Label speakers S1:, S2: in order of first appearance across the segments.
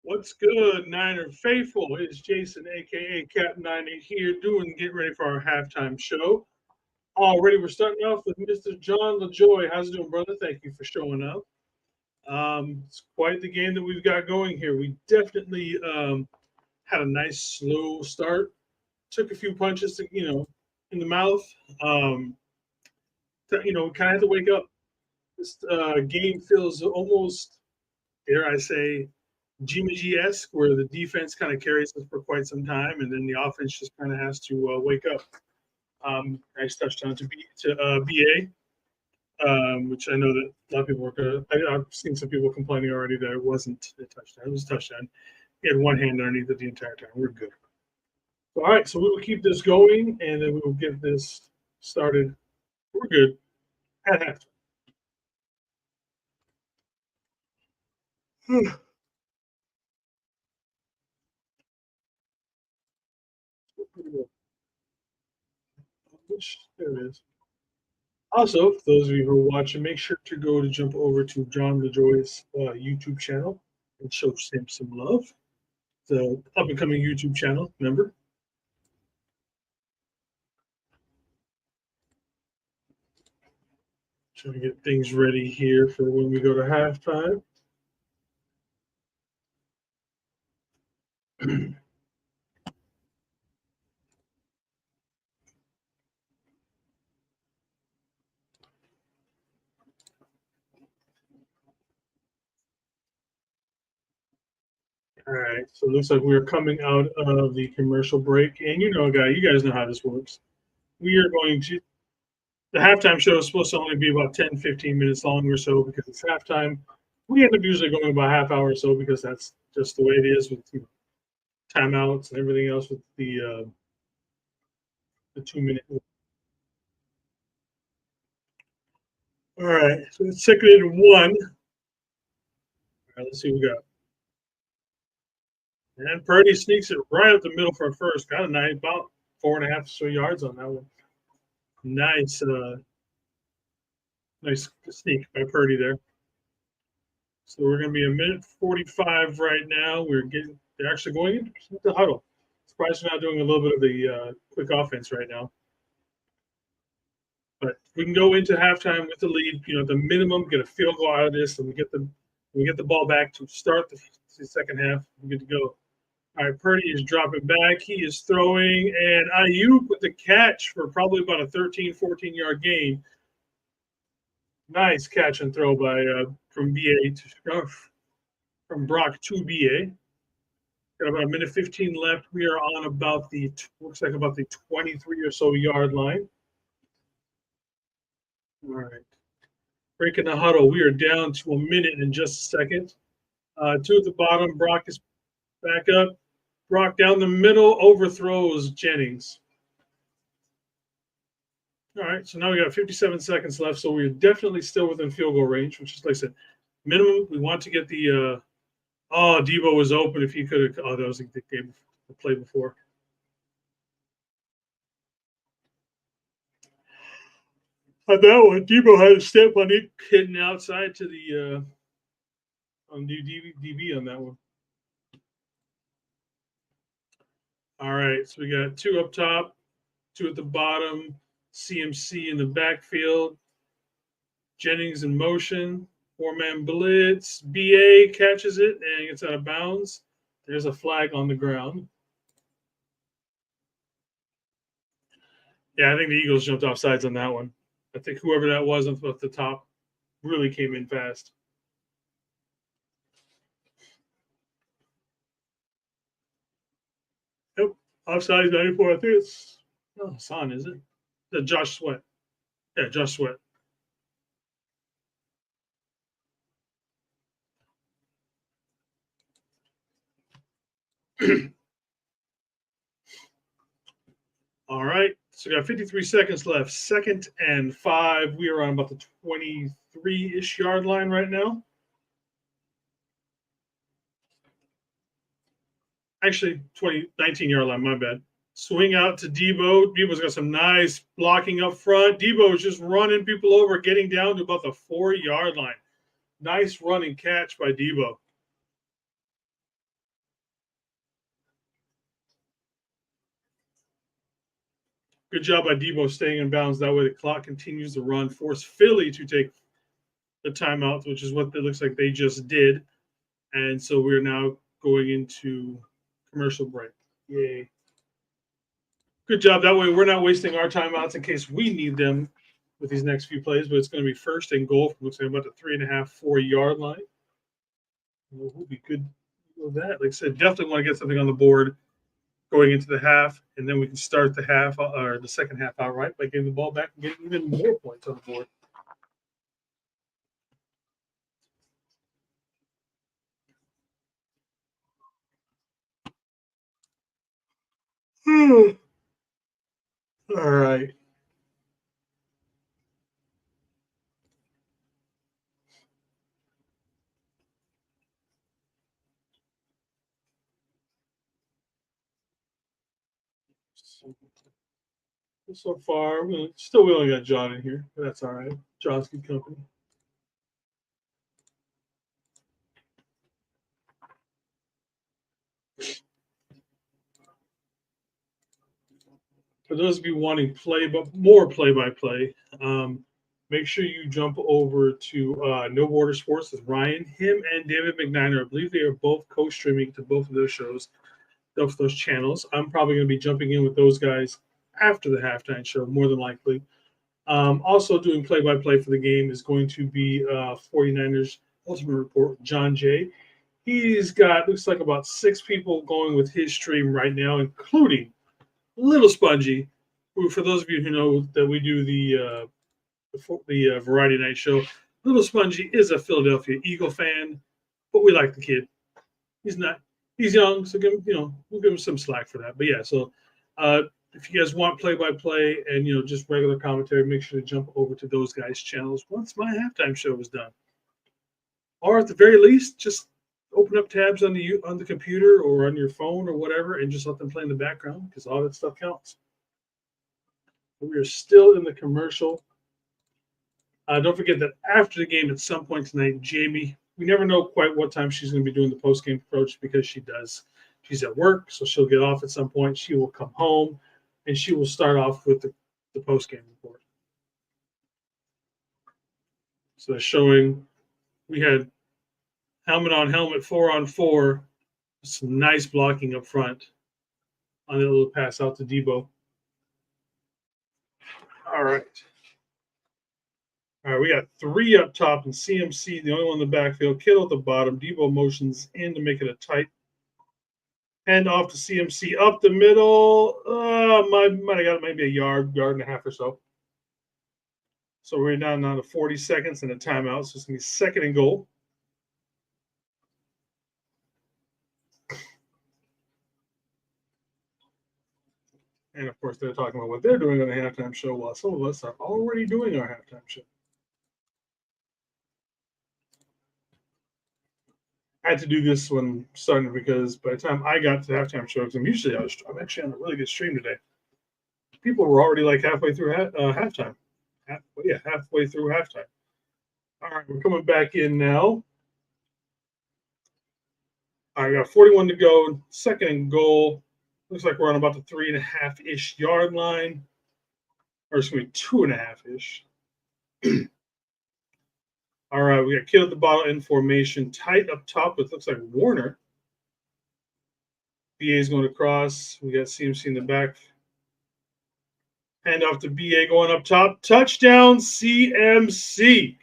S1: What's good, Niner faithful? It's Jason, aka Cap 90, here getting ready for our halftime show. Already, we're starting off with Mr. John LaJoy. How's it doing, brother? Thank you for showing up. It's quite the game that we've got going here. We definitely had a nice slow start. Took a few punches, in the mouth. Um, kind of had to wake up. This game feels almost, dare I say, Jimmy G-esque, where the defense kind of carries us for quite some time, and then the offense just kind of has to wake up. Nice touchdown to BA, which I know that a lot of people were going to. I've seen some people complaining already that it wasn't a touchdown. It was a touchdown. He had one hand underneath it the entire time. We're good. All right, so we will keep this going, and then we will get this started. We're good at half. There it is. Also, for those of you who are watching, make sure to jump over to John LaJoy's YouTube channel and show him some love. The up and coming YouTube channel, remember? Trying to get things ready here for when we go to halftime. All right, so it looks like we're coming out of the commercial break, and you guys know how this works. We are going to the halftime show is supposed to only be about 10, 15 minutes long or so because it's halftime. We end up usually going about half hour or so because that's just the way it is with timeouts and everything else with the 2 minute. All right, so it's second and one. All right, let's see what we got. And Purdy sneaks it right up the middle for a first. Got a nice about 4.5 or so yards on that one. Nice, nice sneak by Purdy there. So we're going to be a minute 45 right now. They're actually going into the huddle. Surprised we're not doing a little bit of the quick offense right now. But we can go into halftime with the lead. At the minimum, get a field goal out of this, and we get the ball back to start the second half. We're good to go. All right, Purdy is dropping back. He is throwing, and Ayuk with the catch for probably about a 13, 14-yard gain. Nice catch and throw from Brock to BA. Got about a minute 15 left. We are on about looks like about the 23 or so yard line. All right. Breaking the huddle. We are down to a minute in just a second. Two at the bottom. Brock is back up. Brock down the middle, overthrows Jennings. All right, so now we got 57 seconds left, so we're definitely still within field goal range, which is, like I said, minimum. We want to get the Debo was open if he could have. Oh, that was the play before. On that one, Debo had a step on it, hitting outside to the on DB on that one. All right, so we got two up top, two at the bottom, CMC in the backfield, Jennings in motion, four-man blitz, BA catches it and gets out of bounds. There's a flag on the ground. Yeah, I think the Eagles jumped off sides on that one. I think whoever that was at the top really came in fast. Yep, offside 94. I think it's Hassan, is it? Josh Sweat. Yeah, Josh Sweat. All right, so we got 53 seconds left. 2nd and 5. We are on about the 23-ish yard line right now. Actually, 19-yard line, my bad. Swing out to Debo. Debo's got some nice blocking up front. Debo is just running people over, getting down to about the 4-yard line. Nice running catch by Debo. Good job by Debo staying in bounds. That way the clock continues to run. Force Philly to take the timeout, which is what it looks like they just did. And so we're now going into commercial break. Yay. Good job. That way we're not wasting our timeouts in case we need them with these next few plays, but it's going to be first and goal from looks like about the 3.5, 4 yard line. We'll be good with that. Like I said, definitely want to get something on the board going into the half, and then we can start the half or the second half outright by getting the ball back and getting even more points on the board. All right. So far, we only got John in here, but that's all right. John's good company. For those of you wanting more play-by-play, make sure you jump over to No Border Sports with Ryan. Him and David McNiner, I believe they are both co-streaming to both of those shows, both of those channels. I'm probably going to be jumping in with those guys after the halftime show, more than likely. Also doing play-by-play for the game is going to be 49ers Ultimate Report, John Jay. He's got, looks like about 6 people going with his stream right now, including Little Spongy, who, for those of you who know that we do the Variety Night show, Little Spongy is a Philadelphia Eagle fan, but we like the kid. He's young, so we'll give him some slack for that. But yeah, so if you guys want play-by-play and just regular commentary, make sure to jump over to those guys' channels once my halftime show is done. Or at the very least, just open up tabs on the computer or on your phone or whatever, and just let them play in the background because all that stuff counts. We are still in the commercial. Don't forget that after the game, at some point tonight, Jamie, we never know quite what time she's going to be doing the post-game approach because she's at work, so she'll get off at some point. She will come home, and she will start off with the post-game report. So that's showing we had helmet on helmet, 4-on-4, some nice blocking up front on that little pass out to Debo. All right. All right, we got 3 up top, and CMC, the only one in the backfield. Kittle at the bottom. Debo motions in to make it a tight hand off to CMC up the middle. Might have got maybe a yard and a half or so. So we're down to 40 seconds and a timeout. So it's going to be second and goal. And of course, they're talking about what they're doing on the halftime show while some of us are already doing our halftime show. I had to do this one starting because by the time I got to the halftime show, because I'm actually on a really good stream today. People were already like halfway through halftime. Halfway through halftime. All right, we're coming back in now. I got 41 to go. Second and goal. Looks like we're on about the 3.5-ish yard line. Or it's going to be 2.5-ish. All right, we got Kittle at the bottom in formation. Tight up top with looks like Warner. BA is going across. We got CMC in the back. Hand off to BA going up top. Touchdown, CMC.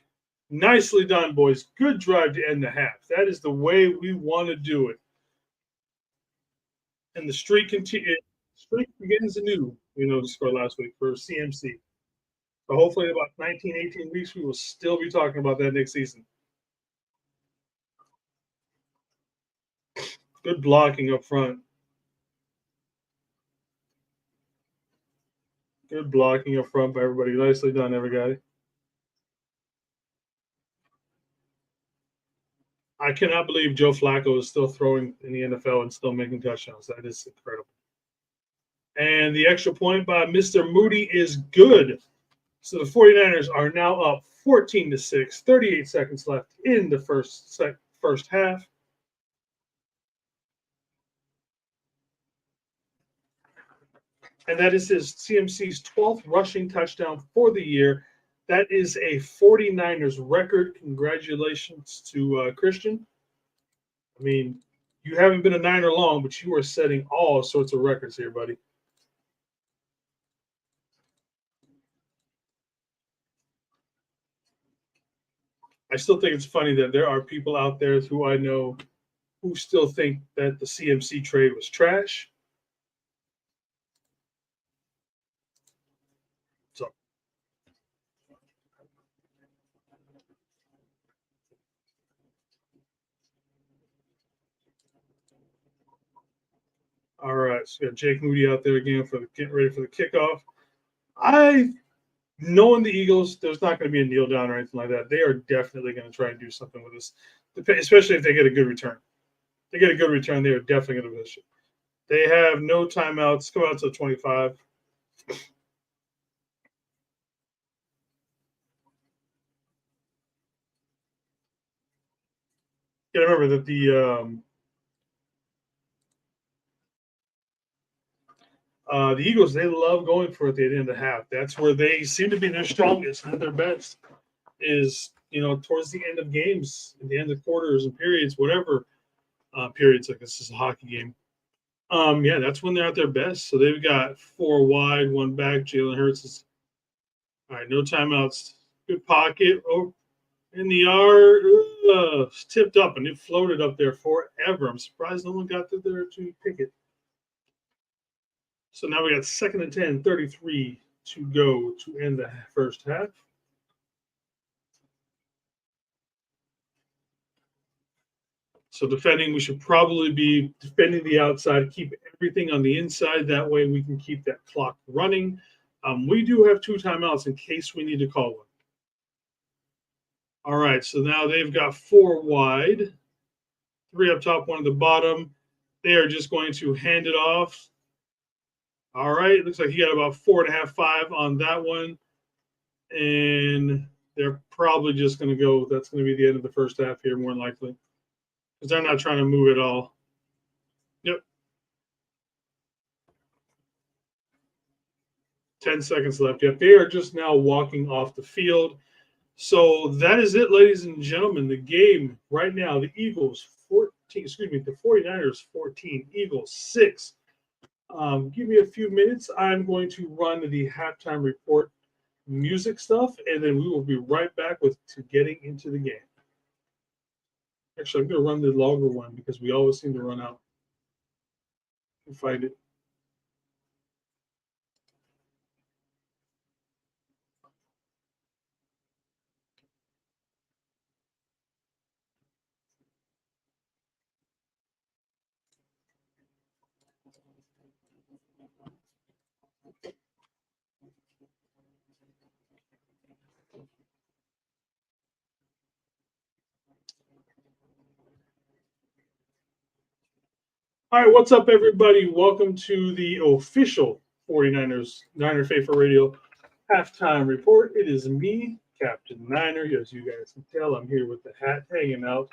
S1: Nicely done, boys. Good drive to end the half. That is the way we want to do it. And the streak continues. Streak begins anew. Score last week for CMC. So hopefully in about 19, 18 weeks, we will still be talking about that next season. Good blocking up front. Good blocking up front by everybody. Nicely done, everybody. I cannot believe Joe Flacco is still throwing in the NFL and still making touchdowns. That is incredible. And the extra point by Mr. Moody is good. So the 49ers are now up 14-6, 38 seconds left in the first half. and that is his CMC's 12th rushing touchdown for the year. That is a 49ers record. Congratulations to Christian. I mean, you haven't been a Niner long, but you are setting all sorts of records here, buddy. I still think it's funny that there are people out there who I know who still think that the CMC trade was trash. So, all right, so we got Jake Moody out there again for getting ready for the kickoff. Knowing the Eagles, there's not going to be a kneel down or anything like that. They are definitely going to try and do something with this, especially if they get a good return. If they get a good return, they are definitely going to miss it. They have no timeouts. Come out to 25. You got to remember that the Eagles, they love going for it at the end of the half. That's where they seem to be their strongest and their best is, towards the end of games, at the end of quarters and periods, whatever periods, like this is a hockey game. Yeah, that's when they're at their best. So they've got 4 wide, 1 back. Jalen Hurts is all right. No timeouts. Good pocket. Oh, in the yard, tipped up and it floated up there forever. I'm surprised no one got through there to pick it. So now we got 2nd and 10, 33 to go to end the first half. So defending, we should probably be defending the outside, keep everything on the inside. That way we can keep that clock running. We do have 2 timeouts in case we need to call one. All right, so now they've got 4 wide, 3 up top, 1 at the bottom. They are just going to hand it off. All right, looks like he got about 4.5, 5 on that one. And they're probably just going to go, that's going to be the end of the first half here, more than likely. Because they're not trying to move at all. Yep. 10 seconds left. Yep, they are just now walking off the field. So that is it, ladies and gentlemen. The game right now, the Eagles 14, the 49ers 14, Eagles 6. Give me a few minutes. I'm going to run the halftime report music stuff, and then we will be right back to getting into the game. Actually, I'm going to run the longer one because we always seem to run out. Find it. All right, what's up, everybody? Welcome to the official 49ers Niner Faithful Radio halftime report. It is me, Captain Niner. As you guys can tell, I'm here with the hat hanging out.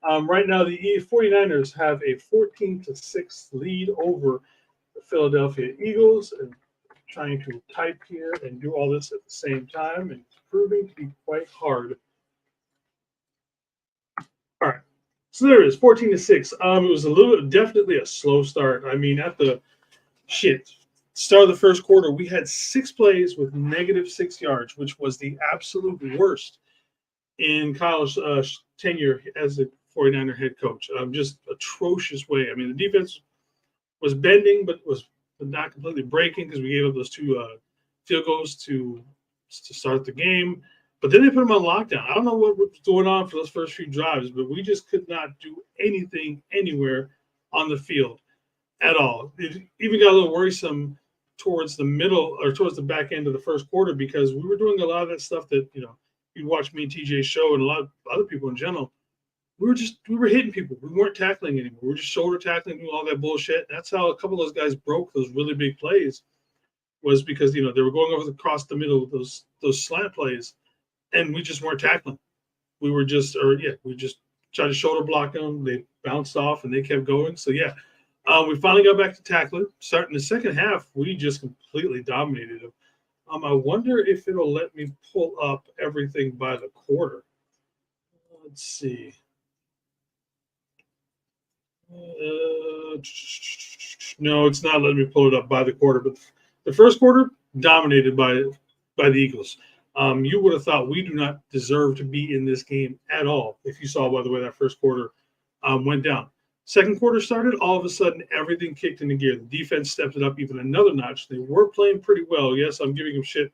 S1: Right now, the 49ers have a 14-6 lead over the Philadelphia Eagles, and trying to type here and do all this at the same time, and it's proving to be quite hard. All right. So there it is, 14-6. It was definitely a slow start. I mean, at the start of the first quarter, we had 6 plays with -6 yards, which was the absolute worst in Kyle's tenure as the 49er head coach. Just atrocious way. I mean, the defense was bending, but was not completely breaking because we gave up those 2 field goals to start the game. But then they put them on lockdown. I don't know what was going on for those first few drives, but we just could not do anything anywhere on the field at all. It even got a little worrisome towards the middle or towards the back end of the first quarter because we were doing a lot of that stuff that, you'd watch me and TJ's show and a lot of other people in general. We were hitting people. We weren't tackling anymore. We were just shoulder tackling, doing all that bullshit. That's how a couple of those guys broke those really big plays, was because, they were going across the middle of those slant plays. And we just weren't tackling. We just tried to shoulder block them. They bounced off and they kept going. So, yeah, We finally got back to tackling. Starting the second half, we just completely dominated them. I wonder if it'll let me pull up everything by the quarter. Let's see. No, it's not letting me pull it up by the quarter. But the first quarter dominated by the Eagles. You would have thought we do not deserve to be in this game at all if you saw by the way that first quarter went down. Second quarter started, all of a sudden everything kicked into gear. The defense stepped it up even another notch. They were playing pretty well. Yes, I'm giving them shit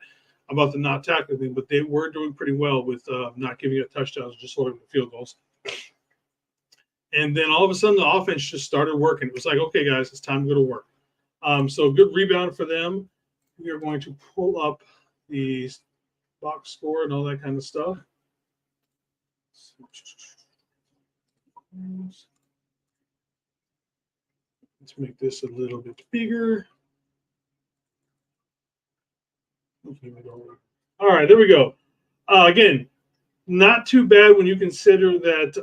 S1: about the not tackling thing, but they were doing pretty well with not giving up touchdowns, just holding the field goals. And then all of a sudden, the offense just started working. It was like, okay, guys, it's time to go to work. So good rebound for them. We are going to pull up the box score and all that kind of stuff. Let's make this a little bit bigger. All right, there we go. Again, not too bad when you consider that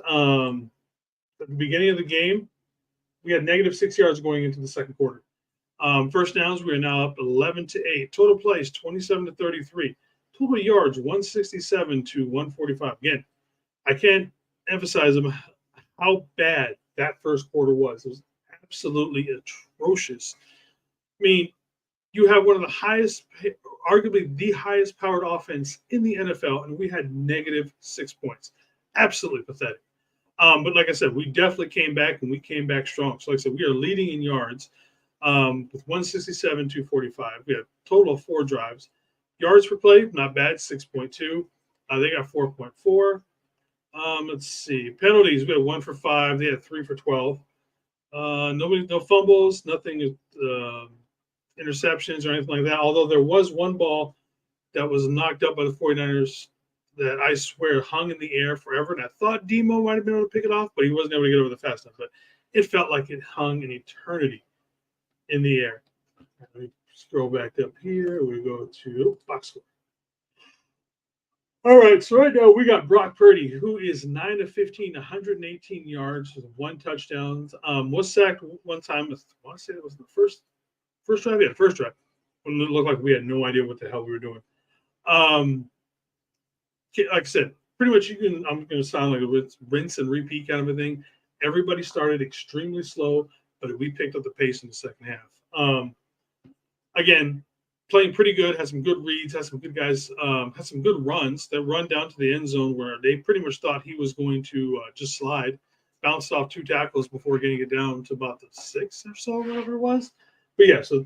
S1: at the beginning of the game, we had negative 6 yards going into the second quarter. First downs, we are now up 11-8. Total plays, 27-33. Total yards, 167 to 145. Again, I can't emphasize how bad that first quarter was. It was absolutely atrocious. I mean, you have one of the highest, arguably the highest powered offense in the NFL, and we had negative 6 points. Absolutely pathetic. But like I said, we definitely came back, and we came back strong. So like I said, we are leading in yards with 167, 245. We had a total of 4 drives. Yards per play, not bad, 6.2. They got 4.4. Let's see. Penalties, we had 1 for 5. They had 3 for 12. No fumbles, nothing, interceptions or anything like that. Although there was one ball that was knocked up by the 49ers that I swear hung in the air forever. And I thought Demo might have been able to pick it off, but he wasn't able to get over the fast enough. But it felt like it hung an eternity in the air. Let me scroll back up here. We go to box score. All right, so right now we got Brock Purdy, who is 9 of 15, 118 yards, 1 touchdown. Was sacked one time. I want to say it was the first drive. Yeah, first drive. When it looked like we had no idea what the hell we were doing. Like I said, pretty much I'm going to sound like a rinse and repeat kind of a thing. Everybody started extremely slow, but we picked up the pace in the second half. Again, playing pretty good, had some good reads, had some good guys, had some good runs that run down to the end zone where they pretty much thought he was going to just slide, bounced off 2 tackles before getting it down to about the 6 or so, whatever it was. But yeah, so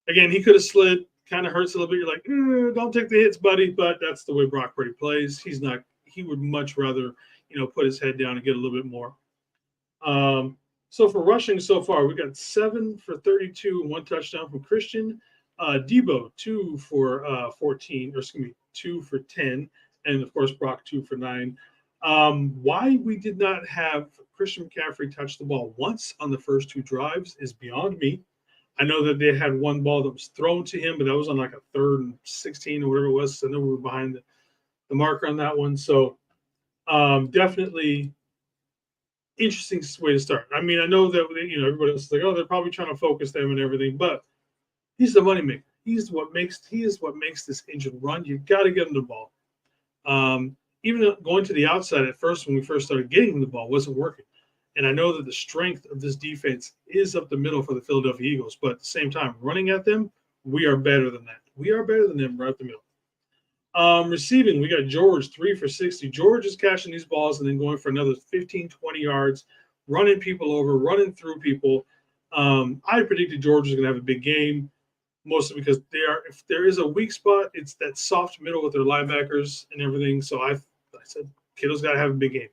S1: again, he could have slid, kind of hurts a little bit. You're like, don't take the hits, buddy. But that's the way Brock Purdy plays. He would much rather, put his head down and get a little bit more. So for rushing so far, we got 7 for 32 and 1 touchdown from Christian. Debo 2 for 14, or excuse me, 2 for 10, and of course Brock 2 for 9. Why we did not have Christian McCaffrey touch the ball once on the first 2 drives is beyond me. I know that they had one ball that was thrown to him, but that was on like a 3rd and 16 or whatever it was. So I know we were behind the marker on that one. So definitely interesting way to start. I mean, I know that everybody else is like, oh, they're probably trying to focus them and everything, but he's the moneymaker. He is what makes this engine run. You've got to get him the ball. Even going to the outside at first, when we first started getting him the ball, wasn't working. And I know that the strength of this defense is up the middle for the Philadelphia Eagles, but at the same time, running at them, we are better than that. We are better than them right up the middle. Receiving, we got George 3 for 60. George is catching these balls and then going for another 15, 20 yards, running people over, running through people. I predicted George was going to have a big game, mostly because if there is a weak spot, it's that soft middle with their linebackers and everything. So I said, Kittle's got to have a big game.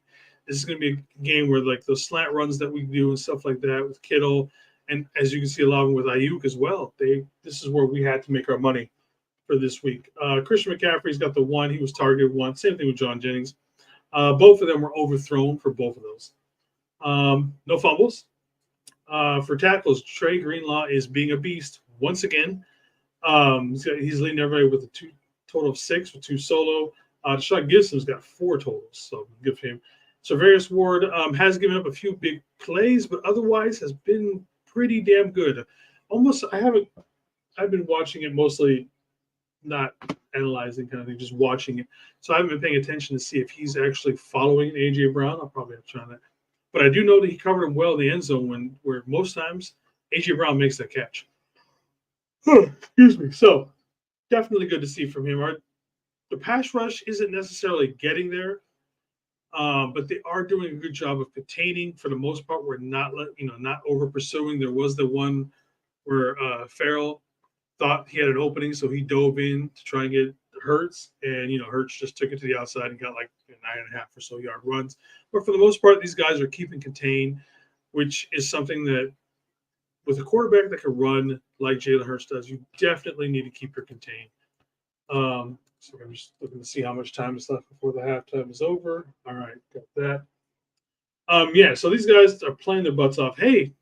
S1: This is going to be a game where like those slant runs that we do and stuff like that with Kittle, and as you can see a lot of them with Ayuk as well. This is where we had to make our money for this week. Christian McCaffrey's got the 1. He was targeted 1. Same thing with John Jennings. Both of them were overthrown for both of those. No fumbles. For tackles, Trey Greenlaw is being a beast once again. He's leading everybody with a total of 6 with 2 solo. Deshaun Gibson's got 4 totals, so good for him. Servius Ward has given up a few big plays, but otherwise has been pretty damn good. Almost, I've been watching it mostly, not analyzing kind of thing, just watching it. So I haven't been paying attention to see if he's actually following AJ Brown. I'll probably have to try that. But I do know that he covered him well in the end zone where most times AJ Brown makes that catch. Excuse me. So definitely good to see from him. The pass rush isn't necessarily getting there, but they are doing a good job of containing for the most part. We're not not over pursuing. There was the one where Farrell thought he had an opening, so he dove in to try and get Hurts, and Hurts just took it to the outside and got like 9.5 or so yard runs. But for the most part, these guys are keeping contained, which is something that with a quarterback that can run like Jalen Hurts does, you definitely need to keep her contained. So I'm just looking to see how much time is left before the halftime is over. All right, got that. Yeah, so these guys are playing their butts off. Hey,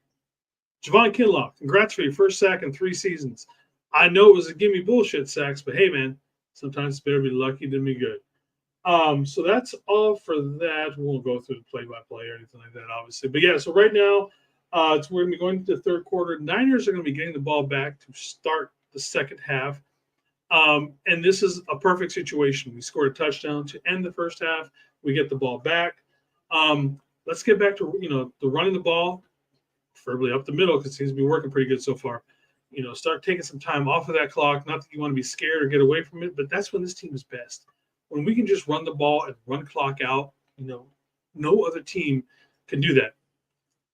S1: Javon Kinlaw, congrats for your first sack in 3 seasons. I know it was a gimme bullshit sacks, but hey, man, sometimes it's better to be lucky than be good. So that's all for that. We won't go through the play-by-play or anything like that, obviously. But yeah, so right now, we're going to be going to the third quarter. Niners are going to be getting the ball back to start the second half. And this is a perfect situation. We scored a touchdown to end the first half. We get the ball back. Let's get back to the running the ball, preferably up the middle because it seems to be working pretty good so far. Start taking some time off of that clock. Not that you want to be scared or get away from it, but that's when this team is best. When we can just run the ball and run clock out, no other team can do that.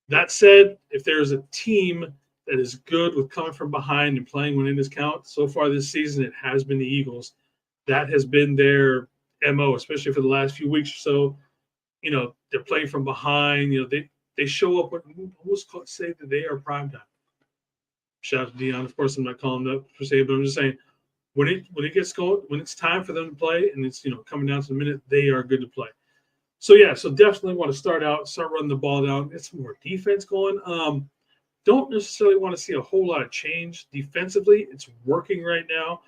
S1: That said, if there's a team that is good with coming from behind and playing when it is count, so far this season it has been the Eagles. That has been their MO, especially for the last few weeks or so. They're playing from behind. They show up when almost say that they are primetime. Shout out to Dion. Of course, I'm not calling that per se, but I'm just saying when it gets going, when it's time for them to play, and it's coming down to the minute, they are good to play. So yeah, so definitely want to start running the ball down, get some more defense going. Don't necessarily want to see a whole lot of change defensively. It's working right now.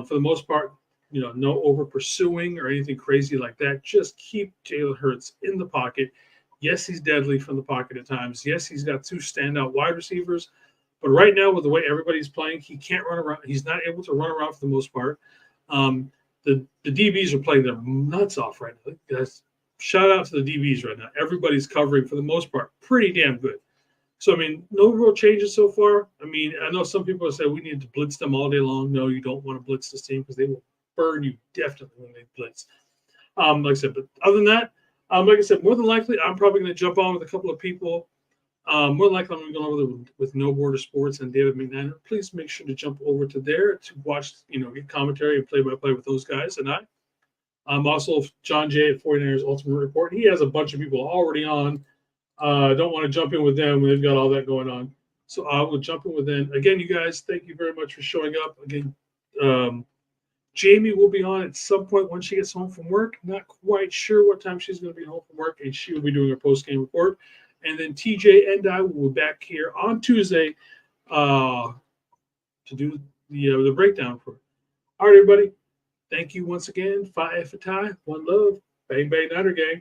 S1: For the most part, no over pursuing or anything crazy like that. Just keep Jalen Hurts in the pocket. Yes, he's deadly from the pocket at times. Yes, he's got 2 standout wide receivers. But right now, with the way everybody's playing, he can't run around. He's not able to run around for the most part. The DBs are playing their nuts off right now. Guys, shout out to the DBs right now. Everybody's covering for the most part pretty damn good. So, I mean, no real changes so far. I mean, I know some people say we need to blitz them all day long. No, you don't want to blitz this team because they will burn you definitely when they blitz. Like I said, but other than that, like I said, more than likely, I'm probably going to jump on with a couple of people. More than likely, I'm going to go over with No Border Sports and David McNair. Please make sure to jump over to there to watch, get commentary and play-by-play with those guys and I. Also, John Jay at 49ers Ultimate Report. He has a bunch of people already on. Don't want to jump in with them when they've got all that going on. So I will jump in with them. Again, you guys, thank you very much for showing up. Again, Jamie will be on at some point when she gets home from work. Not quite sure what time she's going to be home from work, and she will be doing her post-game report. And then TJ and I will be back here on Tuesday to do the breakdown for it. All right, everybody. Thank you once again. Phi Phi, one love. Bang, bang, Niner gang.